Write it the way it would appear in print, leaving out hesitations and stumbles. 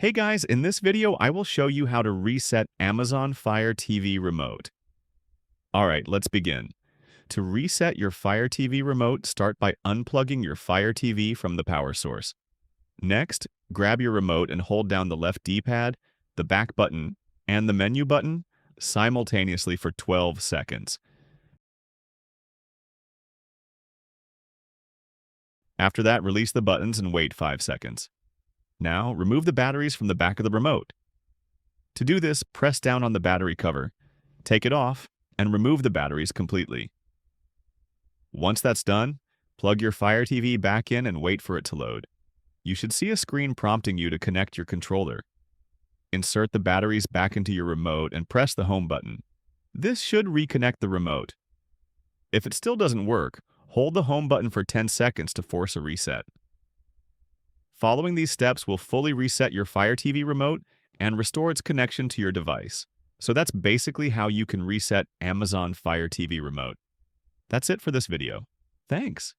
Hey guys, in this video, I will show you how to reset Amazon Fire TV remote. Alright, let's begin. To reset your Fire TV remote, start by unplugging your Fire TV from the power source. Next, grab your remote and hold down the left D-pad, the back button, and the menu button simultaneously for 12 seconds. After that, release the buttons and wait 5 seconds. Now, remove the batteries from the back of the remote. To do this, press down on the battery cover, take it off, and remove the batteries completely. Once that's done, plug your Fire TV back in and wait for it to load. You should see a screen prompting you to connect your controller. Insert the batteries back into your remote and press the home button. This should reconnect the remote. If it still doesn't work, hold the home button for 10 seconds to force a reset. Following these steps will fully reset your Fire TV remote and restore its connection to your device. So that's basically how you can reset Amazon Fire TV remote. That's it for this video. Thanks.